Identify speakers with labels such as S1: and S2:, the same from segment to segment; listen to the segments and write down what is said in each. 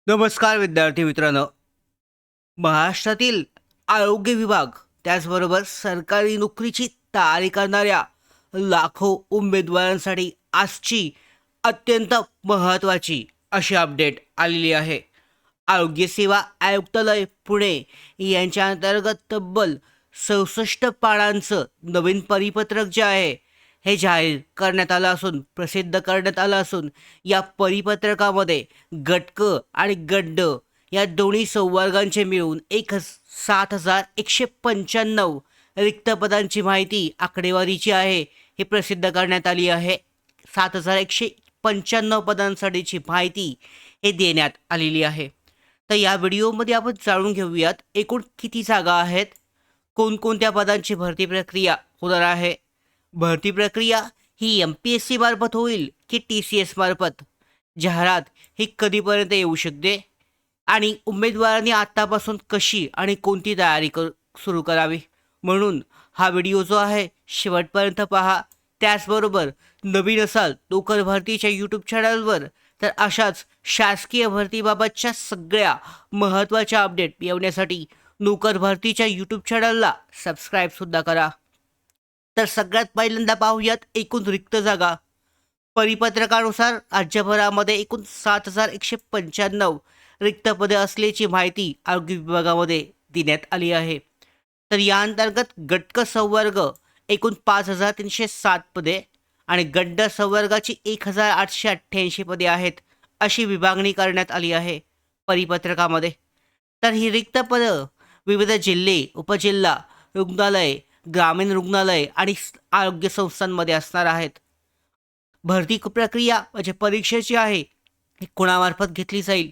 S1: नमस्कार विद्यार्थी मित्रांनो. महाराष्ट्रातील आरोग्य विभाग त्याचबरोबर सरकारी नोकरीची तयारी करणाऱ्या लाखो उमेदवारांसाठी आजची अत्यंत महत्त्वाची अशी अपडेट आलेली आहे. आरोग्य सेवा आयुक्तालय पुणे यांच्या अंतर्गत तब्बल 66 पानांचं नवीन परिपत्रक जे आहे हे जाहीर करण्यात आलं असून प्रसिद्ध करण्यात आलं असून या परिपत्रकामध्ये गट आणि गड्ड या दोन्ही संवर्गांचे मिळून 7,195 रिक्त पदांची माहिती आकडेवारीची आहे हे प्रसिद्ध करण्यात आली आहे. 7,195 पदांसाठीची माहिती हे देण्यात आलेली आहे. तर या व्हिडिओमध्ये आपण जाणून घेऊयात एकूण किती जागा आहेत, कोणकोणत्या पदांची भरती प्रक्रिया होणार आहे, भरती प्रक्रिया ही MPSC मार्फत होईल की TCS मार्फत, जाहिरात ही कधीपर्यंत येऊ शकते आणि उमेदवारांनी आत्तापासून कशी आणि कोणती तयारी सुरू करावी. म्हणून हा व्हिडिओ जो आहे शेवटपर्यंत पहा. त्याचबरोबर नवीन असाल नोकर भरतीच्या यूट्यूब चॅनलवर तर अशाच शासकीय भरतीबाबतच्या सगळ्या महत्त्वाच्या अपडेट मिळवण्यासाठी नोकर भरतीच्या यूट्यूब चॅनलला सबस्क्राईबसुद्धा करा. तर सगळ्यात पहिल्यांदा पाहूयात एकूण रिक्त जागा. परिपत्रकानुसार राज्यभरामध्ये एकूण 7,195 रिक्त पदे असल्याची माहिती आरोग्य विभागामध्ये देण्यात आली आहे. तर या अंतर्गत गट संवर्ग एकूण 5,307 पदे आणि गड्ड संवर्गाची 1,888 पदे आहेत अशी विभागणी करण्यात आली आहे परिपत्रकामध्ये. तर ही रिक्त पदं विविध जिल्हे, उपजिल्हा, रुग्णालय, ग्रामीण रुग्णालय आणि आरोग्य संस्थांमध्ये असणार आहेत. भरती प्रक्रिया म्हणजे परीक्षेची आहे ही कोणामार्फत घेतली जाईल,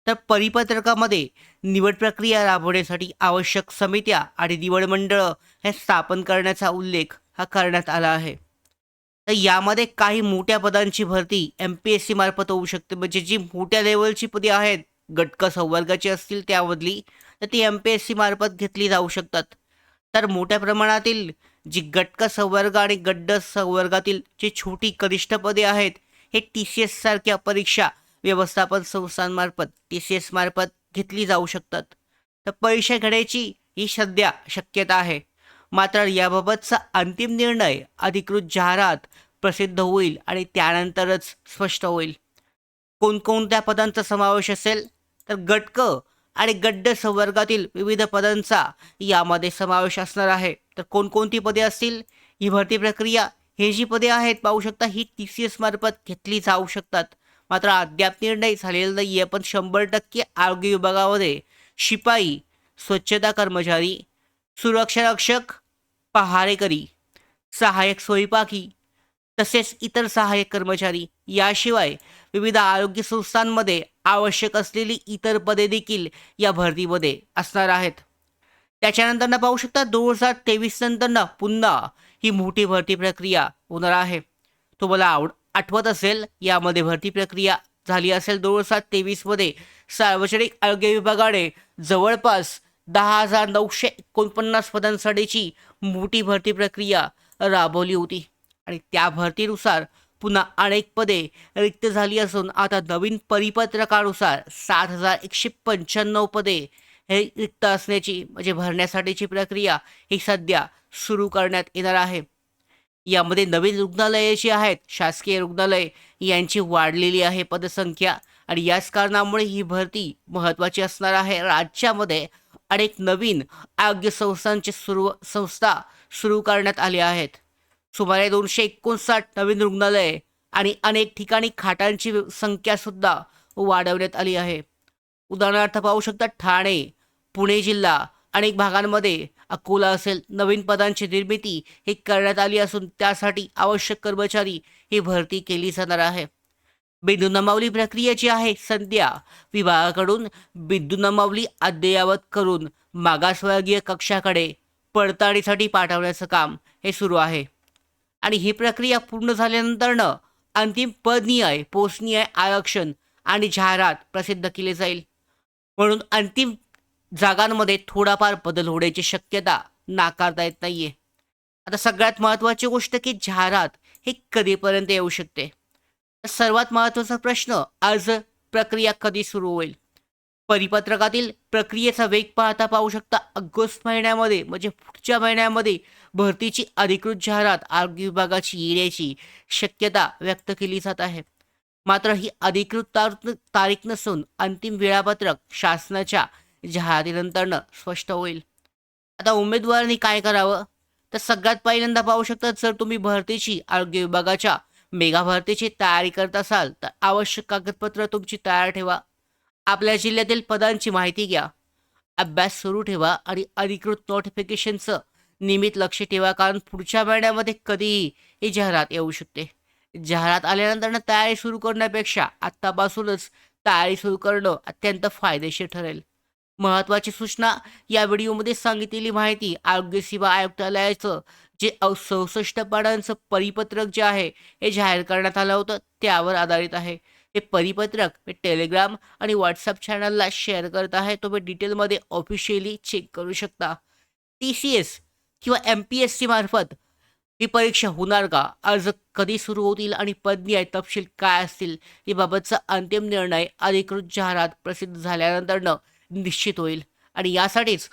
S1: तर परिपत्रकामध्ये निवड प्रक्रिया राबवण्यासाठी आवश्यक समित्या आणि निवड मंडळं हे स्थापन करण्याचा उल्लेख हा करण्यात आला आहे. तर यामध्ये काही मोठ्या पदांची भरती MPSC मार्फत होऊ शकते, म्हणजे जी मोठ्या लेवलची पदे आहेत गट संवर्गाची असतील त्यामधली, तर ती MPSC मार्फत घेतली जाऊ शकतात. तर मोठ्या प्रमाणातील जी गट संवर्ग आणि गड्ड संवर्गातील जी छोटी कनिष्ठ पदे आहेत हे TCS सारख्या परीक्षा व्यवस्थापन संस्थांमार्फत TCS मार्फत घेतली जाऊ शकतात. तर परीक्षा घेण्याची ही सध्या शक्यता आहे. मात्र याबाबतचा अंतिम निर्णय अधिकृत जाहिरात प्रसिद्ध होईल आणि त्यानंतरच स्पष्ट होईल. कोणकोणत्या पदांचा समावेश असेल, तर गट आणि गड्ड संवर्गातील विविध पदांचा यामध्ये समावेश असणार आहे. तर कोणकोणती पदे असतील, ही भरती प्रक्रिया हे जी पदे आहेत पाहू शकता ही TCS मार्फत घेतली जाऊ शकतात. मात्र अद्याप निर्णय झालेला नाही आहे. पण 100% आरोग्य विभागामध्ये शिपाई, स्वच्छता कर्मचारी, सुरक्षा रक्षक, पहारेकरी, सहाय्यक स्वयंपाकी तसेच इतर सहाय्यक कर्मचारी याशिवाय विविध आरोग्य संस्थांमध्ये आवश्यक असलेली इतर पदे देखील या भरतीमध्ये असणार आहेत. त्याच्यानंतर पाहू शकता 2023 नंतर पुन्हा ही मोठी भरती प्रक्रिया होणार आहे. तुम्हाला आठवत असेल यामध्ये भरती प्रक्रिया झाली असेल 2023 मध्ये सार्वजनिक आरोग्य विभागाने जवळपास 10,949 पदांसाठीची मोठी भरती प्रक्रिया राबवली होती आणि त्या भरतीनुसार पुन्हा अनेक पदे रिक्त झाली असून आता नवीन परिपत्रकानुसार 7,195 पदे हे रिक्त असण्याची म्हणजे भरण्यासाठीची प्रक्रिया ही सध्या सुरू करण्यात येणार आहे. यामध्ये नवीन रुग्णालये जी आहेत शासकीय रुग्णालय यांची वाढलेली आहे पदसंख्या आणि याच कारणामुळे ही भरती महत्त्वाची असणार आहे. राज्यामध्ये अनेक नवीन आरोग्य संस्था सुरू करण्यात आल्या आहेत. सुमारे 259 नवीन रुग्णालये आणि अनेक ठिकाणी खाटांची संख्यासुद्धा वाढवण्यात आली आहे. उदाहरणार्थ पाहू शकता ठाणे, पुणे जिल्हा अनेक भागांमध्ये अकोला असेल नवीन पदांची निर्मिती हे करण्यात आली असून त्यासाठी आवश्यक कर्मचारी ही भरती केली जाणार आहे. बिंदू प्रक्रिया जी आहे सध्या विभागाकडून बिंदू अद्ययावत करून मागासवर्गीय कक्षाकडे पडताळणीसाठी पाठवण्याचं काम हे सुरू आहे आणि ही प्रक्रिया पूर्ण झाल्यानंतरनं अंतिम पदनिहाय पोस्टनिहाय आरक्षण आणि जाहिरात प्रसिद्ध केली जाईल. म्हणून अंतिम जागांमध्ये थोडाफार बदल होण्याची शक्यता नाकारता येत नाहीये. आता सगळ्यात महत्त्वाची गोष्ट की जाहिरात हे कधीपर्यंत येऊ शकते. सर्वात महत्त्वाचा प्रश्न, अर्ज प्रक्रिया कधी सुरू होईल. परिपत्रकातील प्रक्रियेचा वेग पाहता पाहू शकता ऑगस्ट महिन्यामध्ये म्हणजे पुढच्या महिन्यामध्ये भरतीची अधिकृत जाहिरात आरोग्य विभागाची येण्याची शक्यता व्यक्त केली जात आहे. मात्र ही अधिकृत तारीख नसून अंतिम वेळापत्रक शासनाच्या जाहिरातीनंतरनं स्पष्ट होईल. आता उमेदवारांनी काय करावं? तर सगळ्यात पहिल्यांदा पाहू शकता, जर तुम्ही भरतीची आरोग्य विभागाच्या मेगा भरतीची तयारी करत असाल तर आवश्यक कागदपत्र तुमची तयार ठेवा. आपल्या जिल्ह्यातील पदांची माहिती घ्या. अभ्यास सुरू ठेवा आणि अधिकृत नोटिफिकेशनचं नियमित लक्ष ठेवा, कारण पुढच्या महिन्यामध्ये कधीही ही जाहिरात येऊ शकते. जाहिरात आल्यानंतर तयारी सुरू करण्यापेक्षा आत्तापासूनच तयारी सुरू करणं अत्यंत फायदेशीर ठरेल. महत्त्वाची सूचना, या व्हिडिओमध्ये सांगितलेली माहिती आरोग्य सेवा आयुक्तालयाचं जे 64 पानांचं परिपत्रक जे आहे हे जाहीर करण्यात आलं होतं त्यावर आधारित आहे. हे परिपत्रक मी टेलिग्राम आणि व्हॉट्सअप चॅनलला शेअर करत आहे. तुम्ही डिटेलमध्ये ऑफिशियली चेक करू शकता. TCS किंवा MPSC मार्फत ही परीक्षा होणार का? अर्ज कधी सुरू होतील आणि पदनिहाय तपशील काय असतील याबाबतचा अंतिम निर्णय अधिकृत जाहिरात प्रसिद्ध झाल्यानंतर निश्चित होईल. आणि यासाठीच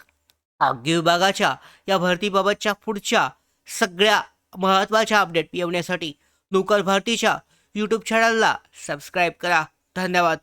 S1: आरोग्य विभागाच्या या भरतीबाबतच्या पुढच्या सगळ्या महत्त्वाच्या अपडेट येण्यासाठी नोकर भरतीच्या यूट्यूब चॅनलला सबस्क्राईब करा. धन्यवाद.